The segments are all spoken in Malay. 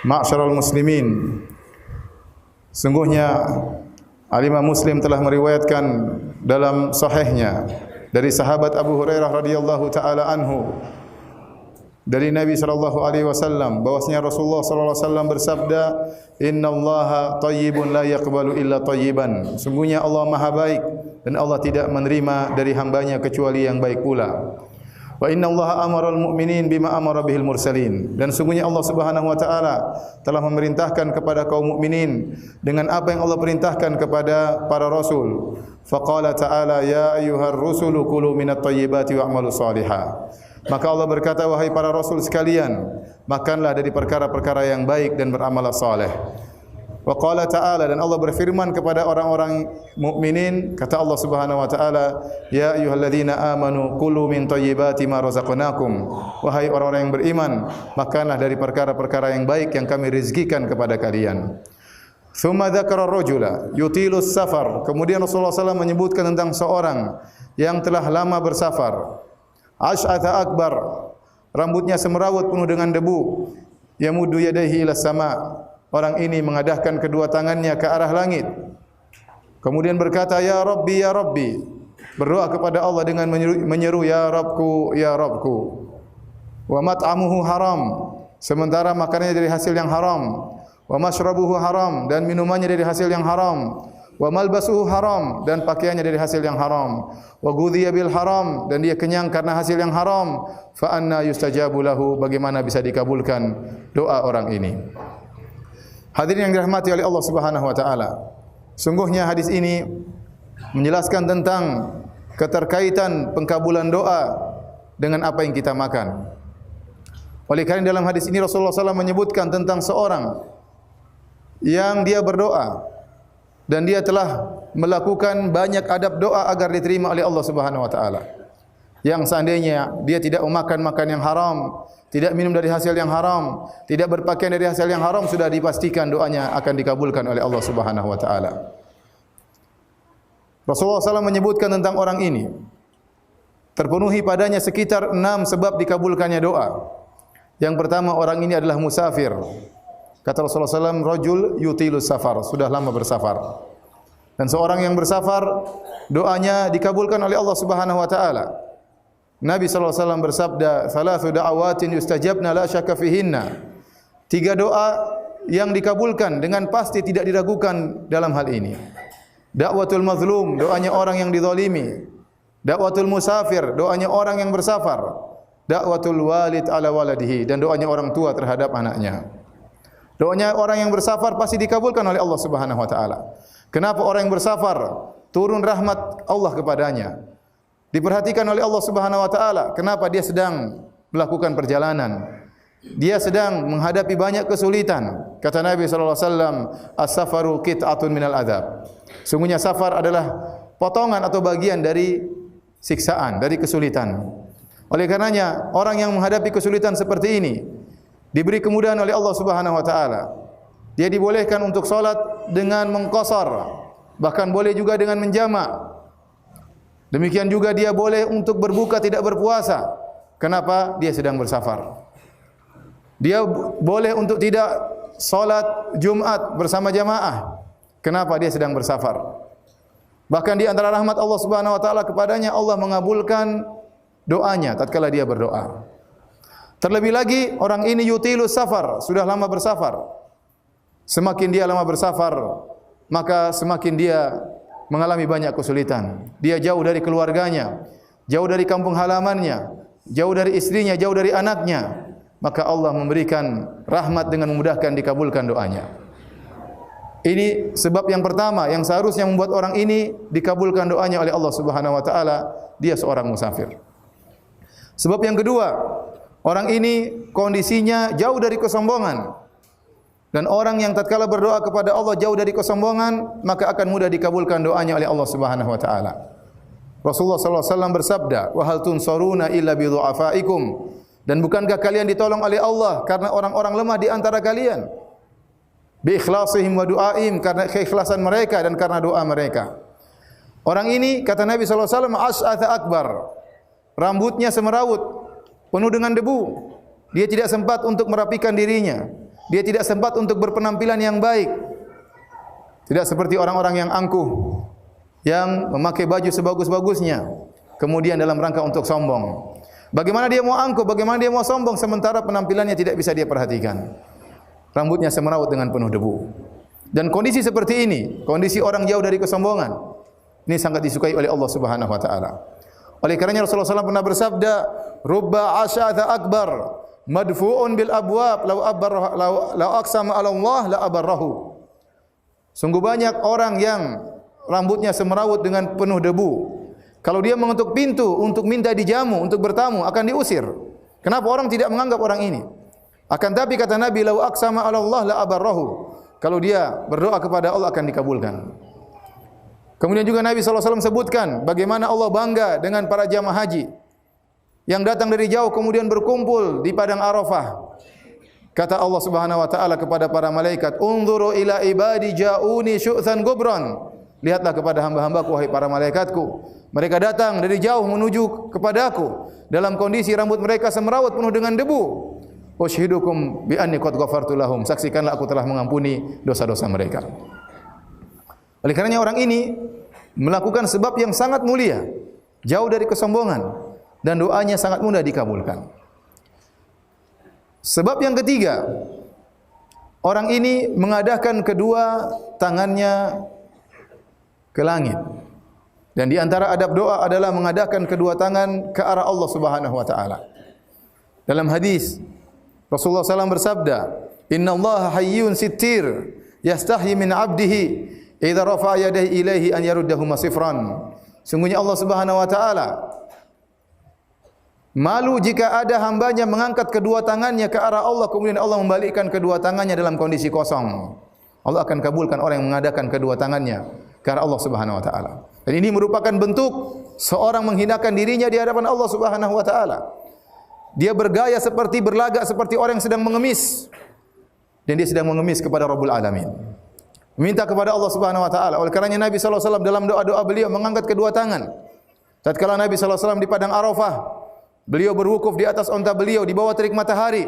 Ma'syaral muslimin, sungguhnya Al-Imam Muslim telah meriwayatkan dalam sahihnya dari sahabat Abu Hurairah radhiyallahu taala anhu dari Nabi sallallahu alaihi wasallam bahwasanya Rasulullah sallallahu alaihi wasallam bersabda, "Innallaha thayyibun la yaqbalu illa thayyiban." Sungguhnya Allah Maha baik dan Allah tidak menerima dari hambanya kecuali yang baik pula. Wa innallaha amara al-mu'minin bima amara bihil mursalin. Dan sungguhnya Allah Subhanahu wa taala telah memerintahkan kepada kaum mukminin dengan apa yang Allah perintahkan kepada para rasul. Faqala ta'ala ya ayyuhar rusulu kulu minat thayyibati wa'malu shalihan. Maka Allah berkata, wahai para rasul sekalian, makanlah dari perkara-perkara yang baik dan beramal saleh. Wa qala ta'ala, dan Allah berfirman kepada orang-orang mukminin, kata Allah Subhanahu wa taala, ya ayyuhalladzina amanu kulu min thayyibati ma razaqnakum. Wahai orang-orang yang beriman, makanlah dari perkara-perkara yang baik yang kami rezekikan kepada kalian. Tsumma dzakara ar-rajula yutilus safar. Kemudian Rasulullah SAW menyebutkan tentang seorang yang telah lama bersafar. Ash'atha akbar, rambutnya semerawut penuh dengan debu. Yamuddu yadayhi ila sama. Orang ini mengadahkan kedua tangannya ke arah langit. Kemudian berkata, ya Rabbi, ya Rabbi. Berdoa kepada Allah dengan menyeru, ya Rabbku, ya Rabbku. Wa mat'amuhu haram. Sementara makanannya dari hasil yang haram. Wa mashrabuhu haram. Dan minumannya dari hasil yang haram. Wa malbasuhu haram. Dan pakaiannya dari hasil yang haram. Wa ghudhiya bil haram. Dan dia kenyang karena hasil yang haram. Fa anna yustajabu lahu. Bagaimana bisa dikabulkan doa orang ini? Hadirin yang dirahmati oleh Allah Subhanahu wa taala. Sungguhnya hadis ini menjelaskan tentang keterkaitan pengkabulan doa dengan apa yang kita makan. Oleh karena dalam hadis ini Rasulullah SAW menyebutkan tentang seorang yang dia berdoa dan dia telah melakukan banyak adab doa agar diterima oleh Allah Subhanahu wa taala. Yang seandainya dia tidak memakan makan yang haram, tidak minum dari hasil yang haram, tidak berpakaian dari hasil yang haram, sudah dipastikan doanya akan dikabulkan oleh Allah Subhanahu wa taala. Rasulullah SAW menyebutkan tentang orang ini, terpenuhi padanya sekitar 6 sebab dikabulkannya doa. Yang pertama, orang ini adalah musafir. Kata Rasulullah SAW, rajul yutilus safar, sudah lama bersafar. Dan seorang yang bersafar, doanya dikabulkan oleh Allah Subhanahu wa taala. Nabi SAW bersabda, "Thalathu da'awatin yustajabna la syakka fihinna." 3 doa yang dikabulkan dengan pasti tidak diragukan dalam hal ini. Da'watul mazlum, doanya orang yang dizalimi. Da'watul musafir, doanya orang yang bersafar. Da'watul walid ala waladihi, dan doanya orang tua terhadap anaknya. Doanya orang yang bersafar pasti dikabulkan oleh Allah Subhanahu wa taala. Kenapa orang yang bersafar turun rahmat Allah kepadanya? Diperhatikan oleh Allah Subhanahu wa taala. Kenapa? Dia sedang melakukan perjalanan. Dia sedang menghadapi banyak kesulitan. Kata Nabi sallallahu alaihi wasallam, "As-safaru qit'atun minal adzab." Sungguhnya safar adalah potongan atau bagian dari siksaan, dari kesulitan. Oleh karenanya, orang yang menghadapi kesulitan seperti ini diberi kemudahan oleh Allah Subhanahu wa taala. Dia dibolehkan untuk salat dengan mengqashar, bahkan boleh juga dengan menjamak. Demikian juga dia boleh untuk berbuka tidak berpuasa. Kenapa? Dia sedang bersafar. Dia boleh untuk tidak salat Jumat bersama jamaah. Kenapa? Dia sedang bersafar. Bahkan di antara rahmat Allah Subhanahu wa taala kepadanya, Allah mengabulkan doanya tatkala dia berdoa. Terlebih lagi orang ini yutilus safar, sudah lama bersafar. Semakin dia lama bersafar, maka semakin dia mengalami banyak kesulitan. Dia jauh dari keluarganya, jauh dari kampung halamannya, jauh dari istrinya, jauh dari anaknya. Maka Allah memberikan rahmat dengan memudahkan dikabulkan doanya. Ini sebab yang pertama yang seharusnya membuat orang ini dikabulkan doanya oleh Allah Subhanahu wa taala, dia seorang musafir. Sebab yang kedua, orang ini kondisinya jauh dari kesombongan. Dan orang yang tatkala berdoa kepada Allah jauh dari kesombongan, maka akan mudah dikabulkan doanya oleh Allah Subhanahu wa taala. Rasulullah sallallahu alaihi wasallam bersabda, "Wa hal tunsaruna illa bi dhu'afaikum." Dan bukankah kalian ditolong oleh Allah karena orang-orang lemah di antara kalian? Bi ikhlasihim wa du'aim, karena keikhlasan mereka dan karena doa mereka. Orang ini kata Nabi sallallahu alaihi wasallam, "Ash'atha akbar." Rambutnya semerawut, penuh dengan debu. Dia tidak sempat untuk merapikan dirinya. dia tidak sempat untuk berpenampilan yang baik. Tidak seperti orang-orang yang angkuh, yang memakai baju sebagus-bagusnya, kemudian dalam rangka untuk sombong. Bagaimana dia mau angkuh, bagaimana dia mau sombong, sementara penampilannya tidak bisa dia perhatikan. Rambutnya semerawut dengan penuh debu. Dan kondisi seperti ini, kondisi orang jauh dari kesombongan, ini sangat disukai oleh Allah Subhanahu wa taala. Oleh karenanya Rasulullah SAW pernah bersabda, "Rubba asy'atha akbar, madfu'un bil abwab, law aqsama 'ala Allah la abarrahu." Sungguh banyak orang yang rambutnya semerawut dengan penuh debu. Kalau dia mengetuk pintu untuk minta dijamu, untuk bertamu, akan diusir. Kenapa orang tidak menganggap orang ini? Akan tapi kata Nabi, "Law aqsama 'ala Allah la abarrahu." Kalau dia berdoa kepada Allah akan dikabulkan. Kemudian juga Nabi SAW sebutkan bagaimana Allah bangga dengan para jamaah haji yang datang dari jauh kemudian berkumpul di padang Arafah. Kata Allah Subhanahu wa taala kepada para malaikat, "Unzuru ila ibadi ja'uni syu'than gubran." Lihatlah kepada hamba-hambaku wahai para malaikatku. Mereka datang dari jauh menuju kepadaku dalam kondisi rambut mereka semerawut penuh dengan debu. Ushidukum bi anni qad ghafartu lahum. Saksikanlah aku telah mengampuni dosa-dosa mereka. Oleh karenanya orang ini melakukan sebab yang sangat mulia, jauh dari kesombongan, dan doanya sangat mudah dikabulkan. Sebab yang ketiga, orang ini mengadahkan kedua tangannya ke langit. Dan di antara adab doa adalah mengadahkan kedua tangan ke arah Allah Subhanahu wa taala. Dalam hadis Rasulullah SAW bersabda, "Inna Allah hayyun sittir, yastahyi min 'abdihi idza rafa'a yadayhi ilaihi an yaruddahuma sifran." Sungguhnya Allah Subhanahu wa taala malu jika ada hambanya mengangkat kedua tangannya ke arah Allah, kemudian Allah membalikkan kedua tangannya dalam kondisi kosong. Allah akan kabulkan orang yang mengadakan kedua tangannya ke arah Allah Subhanahu wa taala. Dan ini merupakan bentuk seorang menghinakan dirinya di hadapan Allah Subhanahu wa taala. Dia bergaya seperti, berlagak seperti orang yang sedang mengemis. Dan dia sedang mengemis kepada Rabbul Alamin. Minta kepada Allah Subhanahu wa taala. Oleh karenanya Nabi sallallahu alaihi wasallam dalam doa-doa beliau mengangkat kedua tangan. Tatkala Nabi sallallahu alaihi wasallam di padang Arafah, beliau berwukuf di atas unta beliau di bawah terik matahari.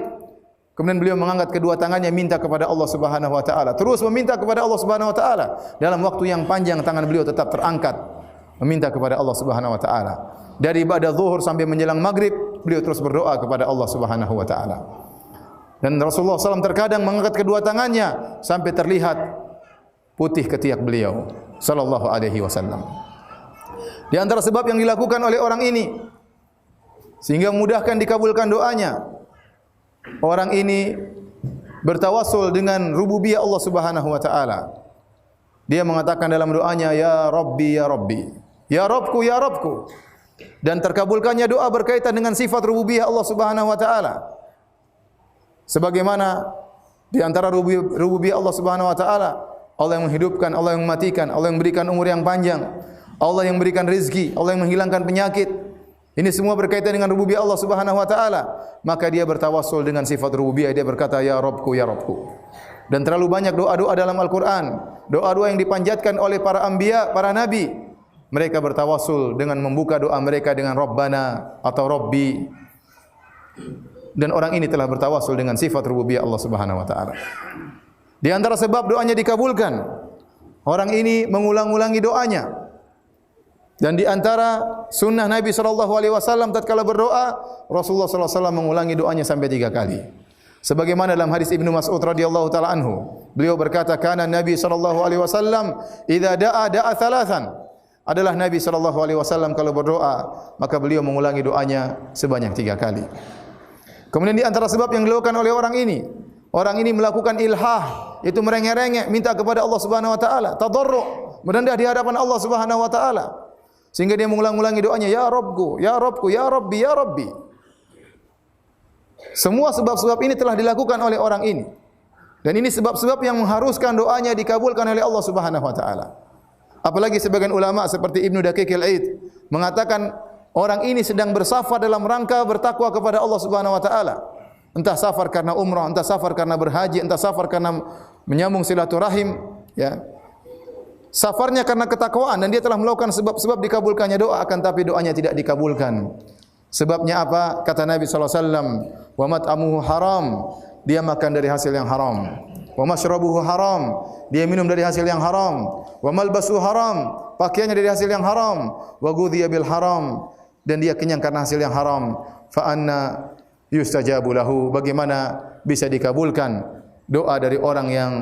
Kemudian beliau mengangkat kedua tangannya minta kepada Allah Subhanahu wa taala. Terus meminta kepada Allah Subhanahu wa taala. Dalam waktu yang panjang tangan beliau tetap terangkat meminta kepada Allah Subhanahu wa taala. Dari ibadah zuhur sampai menjelang maghrib, beliau terus berdoa kepada Allah Subhanahu wa taala. Dan Rasulullah SAW terkadang mengangkat kedua tangannya sampai terlihat putih ketiak beliau sallallahu alaihi wasallam. Di antara sebab yang dilakukan oleh orang ini sehingga memudahkan dikabulkan doanya, orang ini bertawassul dengan rububiyah Allah Subhanahu wa taala. Dia mengatakan dalam doanya, "Ya Rabbi, ya Rabbi, ya Rabbku, ya Rabbku." Dan terkabulkannya doa berkaitan dengan sifat rububiyah Allah Subhanahu wa taala. Sebagaimana di antara rububiyah Allah Subhanahu wa taala, Allah yang menghidupkan, Allah yang mematikan, Allah yang memberikan umur yang panjang, Allah yang memberikan rezeki, Allah yang menghilangkan penyakit. Ini semua berkaitan dengan rububiyah Allah Subhanahu wa taala. Maka dia bertawassul dengan sifat rububiyah, dia berkata, "Ya Rabbku, ya Rabbku." Dan terlalu banyak doa-doa dalam Al-Qur'an, doa-doa yang dipanjatkan oleh para anbiya, para nabi. Mereka bertawassul dengan membuka doa mereka dengan Rabbana atau Rabbi. Dan orang ini telah bertawassul dengan sifat rububiyah Allah Subhanahu wa taala. Di antara sebab doanya dikabulkan, orang ini mengulang-ulangi doanya. Dan di antara sunnah Nabi SAW tatkala berdoa, Rasulullah SAW mengulangi doanya sampai 3 kali. Sebagaimana dalam hadis Ibnu Mas'ud radhiyallahu taala anhu, beliau berkata, "Kana Nabi SAW idza da'a thalathan." Adalah Nabi SAW kalau berdoa, maka beliau mengulangi doanya sebanyak 3 kali. Kemudian di antara sebab yang dilakukan oleh orang ini melakukan ilhah, itu merengek-rengek minta kepada Allah Subhanahu wa taala, tadarru', merendah di hadapan Allah Subhanahu wa taala. Sehingga dia mengulang-ulangi doanya, "Ya Rabbku, ya Rabbku, ya Rabbi, ya Rabbi." Semua sebab-sebab ini telah dilakukan oleh orang ini. Dan ini sebab-sebab yang mengharuskan doanya dikabulkan oleh Allah Subhanahu wa taala. Apalagi sebagian ulama seperti Ibnu Daqiq al-Aid mengatakan orang ini sedang bersafar dalam rangka bertakwa kepada Allah Subhanahu wa taala. Entah safar karena umrah, entah safar karena berhaji, entah safar karena menyambung silaturahim, ya. Safarnya karena ketakwaan dan dia telah melakukan sebab-sebab dikabulkannya doa, akan tapi doanya tidak dikabulkan. Sebabnya apa? Kata Nabi sallallahu alaihi wasallam, "Wa mat'amuhu haram." dia makan dari hasil yang haram. Wa mashrabuhu haram, dia minum dari hasil yang haram. Wa malbasuhu haram, pakaiannya dari hasil yang haram. Wa ghudhiya bil haram, dan dia kenyang karena hasil yang haram. Fa anna yustajabu lahu, bagaimana bisa dikabulkan doa dari orang yang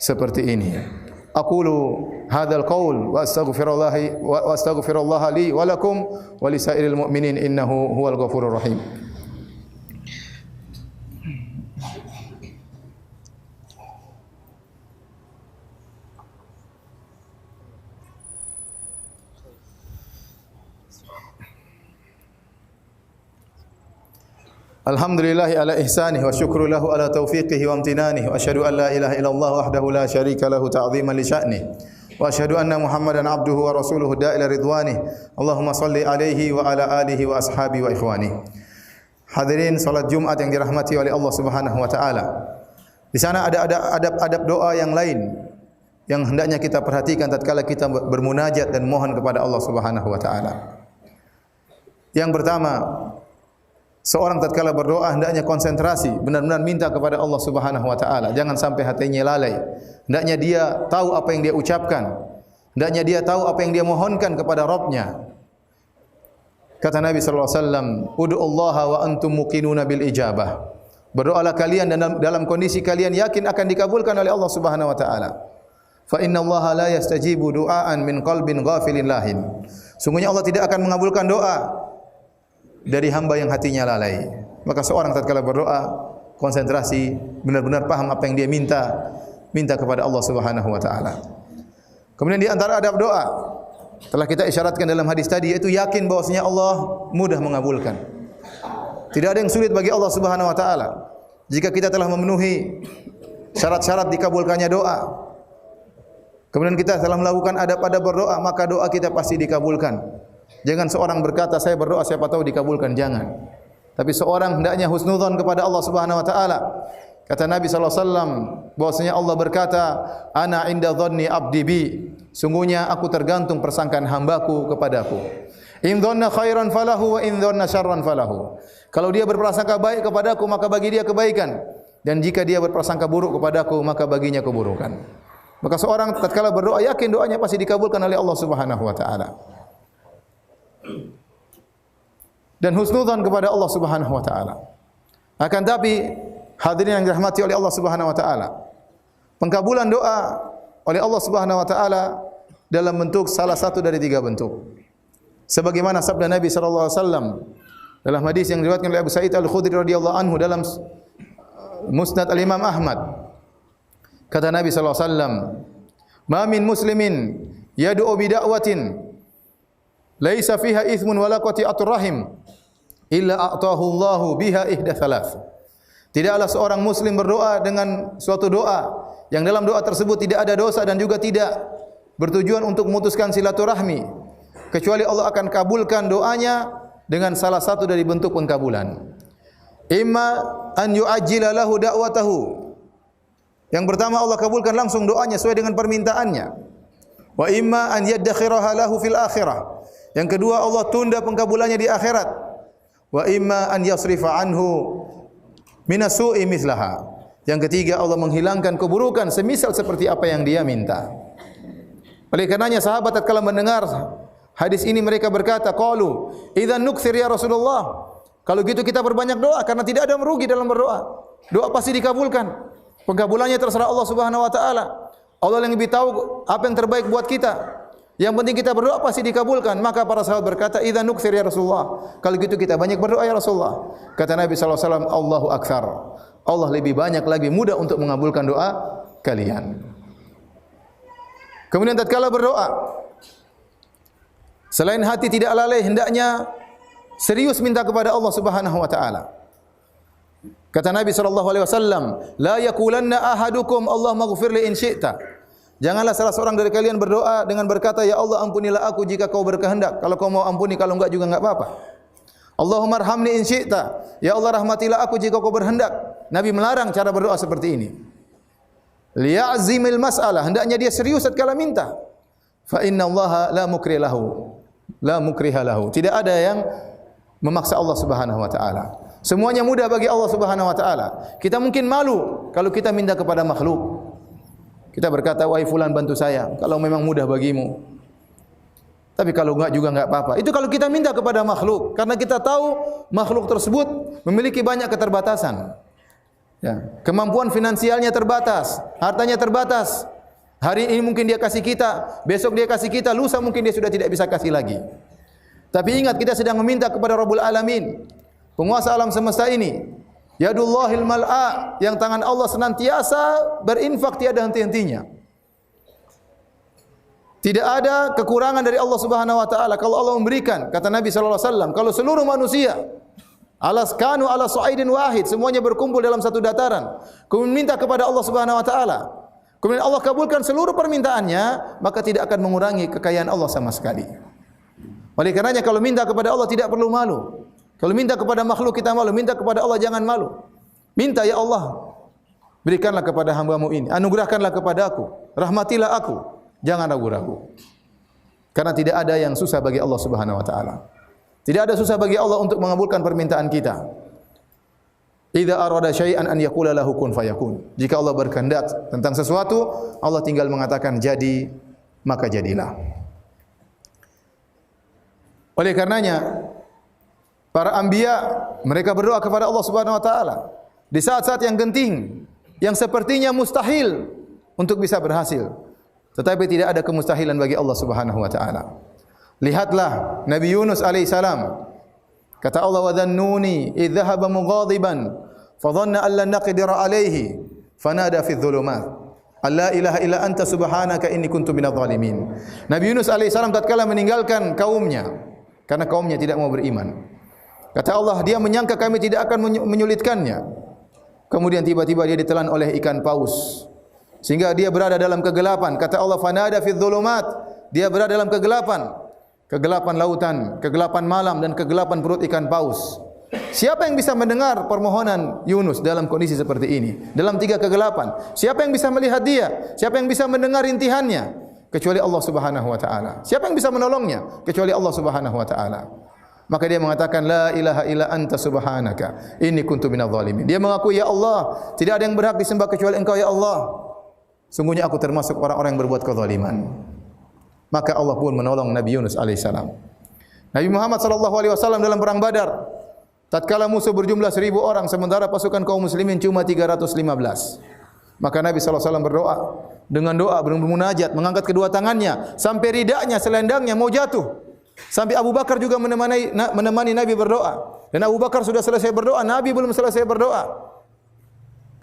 seperti ini. Aqulu hadzal qaul wa astaghfirullah li wa lakum wa lisairil mu'minin innahu huwal ghafurur rahim. Alhamdulillahi ala ihsanih wa syukru lahu ala taufiqihi wa amtinanih wa asyhadu an la ilaha illallah wahdahu la syarika lahu ta'ziman li sya'nih wa asyhadu anna Muhammadan abduhu wa rasuluhu da'ila ridwanih. Allahumma salli alaihi wa ala alihi wa ashabihi wa ikhwanih. Hadirin salat Jumat yang dirahmati oleh Allah Subhanahu wa taala. Di sana ada adab-adab doa yang lain yang hendaknya kita perhatikan tatkala kita bermunajat dan mohon kepada Allah Subhanahu wa taala. Yang pertama, seorang tatkala berdoa hendaknya konsentrasi, benar-benar minta kepada Allah Subhanahu wa taala. Jangan sampai hatinya lalai. Hendaknya dia tahu apa yang dia ucapkan. Hendaknya dia tahu apa yang dia mohonkan kepada Rabb-Nya. Kata Nabi sallallahu alaihi wasallam, "Ud'ullaha wa antum muqinuna bil ijabah." Berdoalah kalian dan dalam kondisi kalian yakin akan dikabulkan oleh Allah Subhanahu wa taala. Fa innallaha la yastajibu du'aan min qalbin ghafilin lahin. Sungguhnya Allah tidak akan mengabulkan doa dari hamba yang hatinya lalai. Maka seorang tatkala berdoa konsentrasi, benar-benar paham apa yang dia minta kepada Allah Subhanahu wa taala. Kemudian di antara adab doa telah kita isyaratkan dalam hadis tadi, yaitu yakin bahwasanya Allah mudah mengabulkan. Tidak ada yang sulit bagi Allah Subhanahu wa taala. Jika kita telah memenuhi syarat-syarat dikabulkannya doa, kemudian kita telah melakukan adab-adab berdoa, maka doa kita pasti dikabulkan. Jangan seorang berkata saya berdoa siapa tahu dikabulkan, jangan. Tapi seorang hendaknya husnudzon kepada Allah Subhanahu wa taala. Kata Nabi sallallahu alaihi wasallam bahwasanya Allah berkata, "Ana inda dhanni 'abdi bi." Sungguhnya aku tergantung persangkaan hambaku kepadaku. In dhanna khairan falahu wa in dhanna syarran falahu. Kalau dia berprasangka baik kepadaku maka bagi dia kebaikan, dan jika dia berprasangka buruk kepadaku maka baginya keburukan. Maka seorang tatkala berdoa yakin doanya pasti dikabulkan oleh Allah Subhanahu wa taala. Dan husnudzan kepada Allah Subhanahu wa taala. Akan tapi hadirin yang dirahmati oleh Allah Subhanahu wa taala, pengkabulan doa oleh Allah Subhanahu wa taala dalam bentuk salah satu dari tiga bentuk. Sebagaimana sabda Nabi sallallahu alaihi wasallam dalam hadis yang diriwayatkan oleh Abu Sa'id Al-Khudri radhiyallahu anhu dalam Musnad Al-Imam Ahmad. Kata Nabi sallallahu alaihi wasallam, "Ma min muslimin yad'u bi da'watin laisa fiha ithmun wala qati'atur rahim illa a'tahu Allahu biha ihda thalath." Tidaklah seorang muslim berdoa dengan suatu doa yang dalam doa tersebut tidak ada dosa dan juga tidak bertujuan untuk memutuskan silaturahmi, kecuali Allah akan kabulkan doanya dengan salah satu dari bentuk pengkabulan. Imma an yu'ajjila lahu da'watahu. Yang pertama Allah kabulkan langsung doanya sesuai dengan permintaannya. Wa imma an yaddakhiraha lahu fil akhirah. Yang kedua Allah tunda pengkabulannya di akhirat. Wa imma an yasrifa anhu minasu'i mithlaha. Yang ketiga Allah menghilangkan keburukan semisal seperti apa yang dia minta. Oleh karenanya sahabat tatkala mendengar hadis ini mereka berkata, qalu idzan nukthir ya Rasulullah. Kalau gitu kita berbanyak doa karena tidak ada merugi dalam berdoa. Doa pasti dikabulkan. Pengkabulannya terserah Allah Subhanahu wa taala. Allah yang lebih tahu apa yang terbaik buat kita. Yang penting kita berdoa pasti dikabulkan. Maka para sahabat berkata, "Idzan nukthir ya Rasulullah." Kalau gitu kita banyak berdoa ya Rasulullah. Kata Nabi sallallahu alaihi wasallam, "Allahu aktsar." Allah lebih banyak lagi mudah untuk mengabulkan doa kalian. Kemudian tatkala berdoa, selain hati tidak lalai, hendaknya serius minta kepada Allah Subhanahu wa taala. Kata Nabi sallallahu alaihi wasallam, "La yaqulanna ahadukum Allahumma ighfir li in syi'ta." Janganlah salah seorang dari kalian berdoa dengan berkata, "Ya Allah, ampunilah aku jika Kau berkehendak." Kalau Kau mau ampuni, kalau enggak juga enggak apa-apa. "Allahumma arhamni in syi'ta." Ya Allah, rahmatilah aku jika Kau berkehendak. Nabi melarang cara berdoa seperti ini. Liya'zimil mas'alah, hendaknya dia serius tatkala minta. Fa innallaha la mukriha lahu. Tidak ada yang memaksa Allah Subhanahu wa taala. Semuanya mudah bagi Allah Subhanahu wa taala. Kita mungkin malu kalau kita minta kepada makhluk. Kita berkata, "Wahai fulan bantu saya kalau memang mudah bagimu." Tapi kalau enggak juga enggak apa-apa. Itu kalau kita minta kepada makhluk, karena kita tahu makhluk tersebut memiliki banyak keterbatasan. Ya, kemampuan finansialnya terbatas, hartanya terbatas. Hari ini mungkin dia kasih kita, besok dia kasih kita, lusa mungkin dia sudah tidak bisa kasih lagi. Tapi ingat, kita sedang meminta kepada Rabbul Alamin, penguasa alam semesta ini. Yadullahil mal'a, yang tangan Allah senantiasa berinfak tiada henti-hentinya. Tidak ada kekurangan dari Allah Subhanahu wa taala kalau Allah memberikan. Kata Nabi sallallahu alaihi wasallam, kalau seluruh manusia alaskanu ala su'aidin wahid, semuanya berkumpul dalam satu dataran, kemudian minta kepada Allah Subhanahu wa taala, kemudian Allah kabulkan seluruh permintaannya, maka tidak akan mengurangi kekayaan Allah sama sekali. Oleh karenanya kalau minta kepada Allah tidak perlu malu. Kalau minta kepada makhluk kita malu, minta kepada Allah jangan malu. Minta, ya Allah, berikanlah kepada hamba-Mu ini, anugerahkanlah kepada aku, rahmatilah aku. Jangan ragu-ragu. Karena tidak ada yang susah bagi Allah Subhanahu wa taala. Tidak ada susah bagi Allah untuk mengabulkan permintaan kita. Idza arada syai'an an yaqula lahu kun fayakun. Jika Allah berkehendak tentang sesuatu, Allah tinggal mengatakan jadi, maka jadilah. Oleh karenanya para anbiya mereka berdoa kepada Allah Subhanahu wa taala di saat-saat yang genting, yang sepertinya mustahil untuk bisa berhasil. Tetapi tidak ada kemustahilan bagi Allah Subhanahu wa taala. Lihatlah Nabi Yunus alaihi salam. Kata Allah, "Wa dhannuni idh dhahaba mughadiban fa dhanna an lan naqdira alaihi fanada fi dhulumat alla ilaha illa anta subhanaka inni kuntu minadh dhalimin." Nabi Yunus alaihi salam tatkala meninggalkan kaumnya karena kaumnya tidak mau beriman. Kata Allah, dia menyangka kami tidak akan menyulitkannya. Kemudian tiba-tiba dia ditelan oleh ikan paus, sehingga dia berada dalam kegelapan. Kata Allah, fanada fi dhulumat, dia berada dalam kegelapan. Kegelapan lautan, kegelapan malam dan kegelapan perut ikan paus. Siapa yang bisa mendengar permohonan Yunus dalam kondisi seperti ini? Dalam tiga kegelapan. Siapa yang bisa melihat dia? Siapa yang bisa mendengar rintihannya? Kecuali Allah Subhanahu wa taala. Siapa yang bisa menolongnya? Kecuali Allah Subhanahu wa taala. Maka dia mengatakan, la ilaha illa anta subhanaka inni kuntu minadh dhalimin. Dia mengakui, ya Allah, tidak ada yang berhak disembah kecuali Engkau, ya Allah. Sungguhnya aku termasuk orang-orang yang berbuat kezaliman. Maka Allah pun menolong Nabi Yunus alaihissalam. Nabi Muhammad sallallahu alaihi wasallam dalam perang Badar, tatkala musuh berjumlah 1000 orang sementara pasukan kaum muslimin cuma 315. Maka Nabi sallallahu alaihi wasallam berdoa dengan doa bermunajat, mengangkat kedua tangannya sampai ridanya, selendangnya mau jatuh. Sampai Abu Bakar juga menemani Nabi berdoa. Dan Abu Bakar sudah selesai berdoa, Nabi belum selesai berdoa.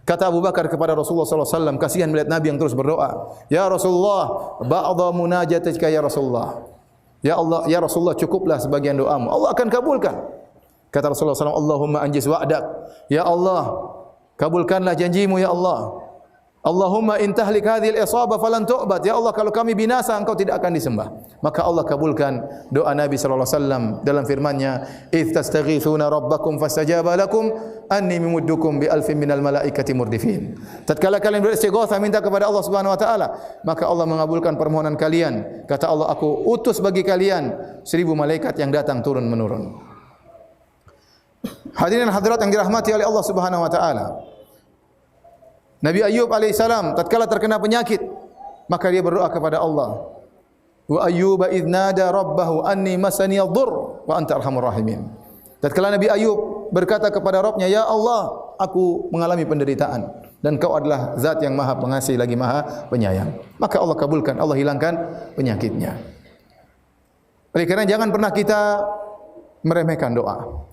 Kata Abu Bakar kepada Rasulullah sallallahu alaihi wasallam, kasihan melihat Nabi yang terus berdoa. Ya Rasulullah, ba'dha munajatika ya Rasulullah. Ya Allah, ya Rasulullah, cukuplah sebagian doamu. Allah akan kabulkan. Kata Rasulullah sallallahu alaihi wasallam, Allahumma anjiz wa'dak. Ya Allah, kabulkanlah janjimu ya Allah. Allahumma in tahlik hadhil isabah falan tu'bad. Ya Allah, kalau kami binasa Engkau tidak akan disembah. Maka Allah kabulkan doa Nabi sallallahu alaihi wasallam dalam firman-Nya, "Idz tastaghitsuna rabbakum fastajaba lakum anni mumuddukum bi alfin minal malaikati murdifin." Tatkala kalian beristighatsah minta kepada Allah Subhanahu wa taala, maka Allah mengabulkan permohonan kalian. Kata Allah, aku utus bagi kalian 1000 malaikat yang datang turun menurun. Hadirin hadirat yang dirahmati oleh Allah Subhanahu wa taala. Nabi Ayyub alaihissalam tatkala terkena penyakit, maka dia berdoa kepada Allah. Wa Ayyuba idz nada rabbahu anni masani ad-dhurr wa anta arhamur rahimin. Tatkala Nabi Ayyub berkata kepada Rabbnya, ya Allah, aku mengalami penderitaan dan Kau adalah zat yang Maha Pengasih lagi Maha Penyayang. Maka Allah kabulkan, Allah hilangkan penyakitnya. Oleh karena jangan pernah kita meremehkan doa.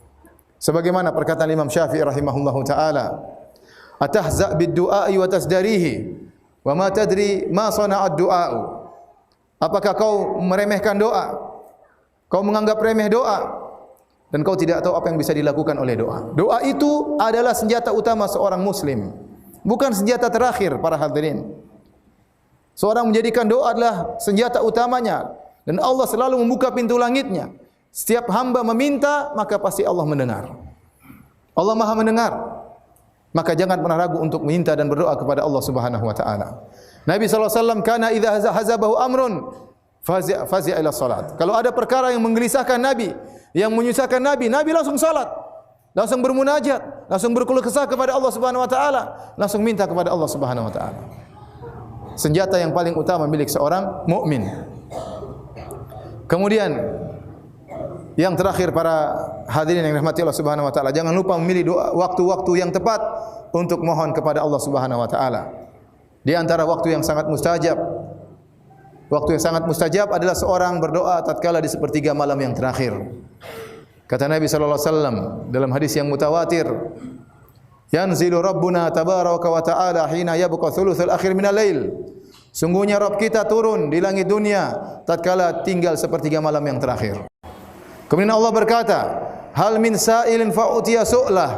Sebagaimana perkataan Imam Syafi'i rahimahullahu taala, atahza bid-du'a'i wa tasdarihi wa ma tadri ma sana'ad du'a'u. Apakah kau meremehkan doa? Kau menganggap remeh doa dan kau tidak tahu apa yang bisa dilakukan oleh doa. Doa itu adalah senjata utama seorang muslim, bukan senjata terakhir para hadirin. Seorang menjadikan doa adalah senjata utamanya dan Allah selalu membuka pintu langitnya. Setiap hamba meminta, maka pasti Allah mendengar. Allah Maha mendengar. Maka jangan pernah ragu untuk minta dan berdoa kepada Allah Subhanahu wa taala. Nabi sallallahu alaihi wasallam kana idza hazabahu amrun fazi'a ila salat. Kalau ada perkara yang menggelisahkan Nabi, yang menyusahkan Nabi, Nabi langsung salat. langsung bermunajat, langsung berkeluh kesah kepada Allah Subhanahu wa taala, langsung minta kepada Allah Subhanahu wa taala. Senjata yang paling utama milik seorang mukmin. Kemudian yang terakhir para hadirin yang dirahmati Allah Subhanahu wa taala, jangan lupa memilih waktu-waktu yang tepat untuk mohon kepada Allah Subhanahu wa taala. Di antara waktu yang sangat mustajab, waktu yang sangat mustajab adalah seorang berdoa tatkala di sepertiga malam yang terakhir. Kata Nabi sallallahu alaihi wasallam dalam hadis yang mutawatir, "Yanzilu Rabbuna tabaraka wa ta'ala hina yabqa thuluthul akhir minal lail." Sungguhnya Rabb kita turun di langit dunia tatkala tinggal sepertiga malam yang terakhir. Kemudian Allah berkata, "Hal min sa'ilin fa'utiya su'lah,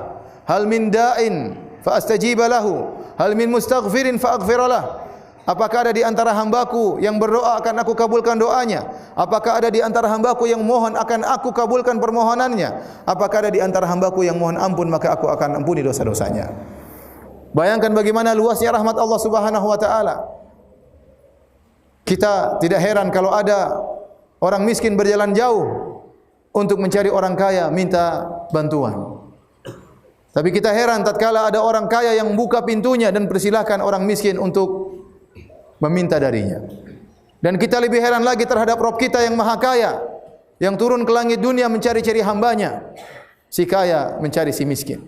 hal min da'in fa astajiba lahu, hal min mustaghfirin fa aghfira lahu." Apakah ada di antara hambaku yang berdoa akan aku kabulkan doanya? Apakah ada di antara hambaku yang mohon akan aku kabulkan permohonannya? Apakah ada di antara hambaku yang mohon ampun maka aku akan ampuni dosa-dosanya? Bayangkan bagaimana luasnya rahmat Allah Subhanahu wa taala. Kita tidak heran kalau ada orang miskin berjalan jauh untuk mencari orang kaya minta bantuan. Tapi kita heran tatkala ada orang kaya yang buka pintunya dan persilahkan orang miskin untuk meminta darinya. Dan kita lebih heran lagi terhadap Rabb kita yang maha kaya, yang turun ke langit dunia mencari-cari hambanya, si kaya mencari si miskin.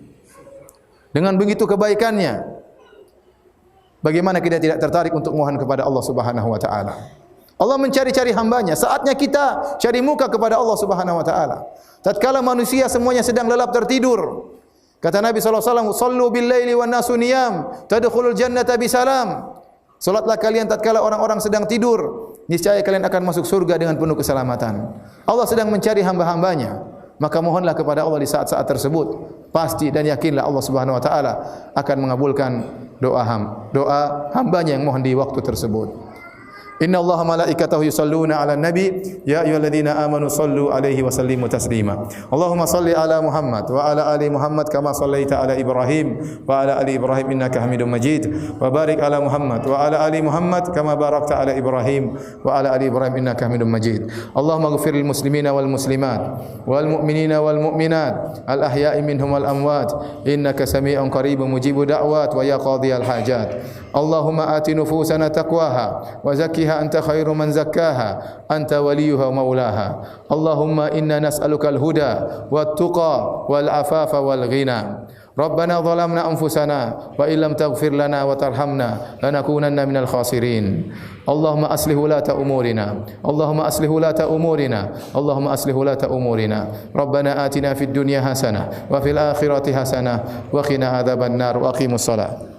Dengan begitu kebaikannya, bagaimana kita tidak tertarik untuk mohon kepada Allah Subhanahu wa taala? Allah mencari-cari hambanya. Saatnya kita cari muka kepada Allah Subhanahu wa taala. Tatkala manusia semuanya sedang lelap tertidur, kata Nabi sallallahu alaihi wasallam, "Shallu bil laili wan nasu niyam, tadkhulul jannata bisalam." Salatlah kalian tatkala orang-orang sedang tidur, niscaya kalian akan masuk surga dengan penuh keselamatan. Allah sedang mencari hamba-hambanya, maka mohonlah kepada Allah di saat-saat tersebut. Pasti dan yakinlah Allah Subhanahu wa taala akan mengabulkan doa hambanya yang mohon di waktu tersebut. Inna Allaha malaikatahu yusalluna ala nabi ya ayyuhalladzina amanu sallu alaihi wa sallimu taslima. Allahumma salli ala Muhammad wa ala ali Muhammad kama sallaita ala Ibrahim wa ala ali Ibrahim innaka Hamidum Majid. Wa barik ala Muhammad wa ala ali Muhammad kama barakta ala Ibrahim wa ala ali Ibrahim innaka Hamidum Majid. Allahumma ighfir lil muslimina wal muslimat wal mu'minina wal mu'minat al ahya'i minhum wal amwat innaka sami'un qaribun mujibu da'wat wa ya qadhiyal hajat. Allahumma ati nufusana taqwaha wa zakkiha anta khairu man zakkaha anta waliyuha wa maulaha. Allahumma inna nas'aluka al-huda wat-tuqa wal-afafa wal-ghina. Rabbana zalamna anfusana wa illam taghfir lana wa tarhamna lanakunanna minal khasirin. Allahumma aslih ulata umurina. Allahumma aslih ulata umurina. Allahumma aslih ulata umurina. Rabbana atina fid dunya hasanah wa fil akhirati hasanah wa qina adzaban nar wa aqimus salat.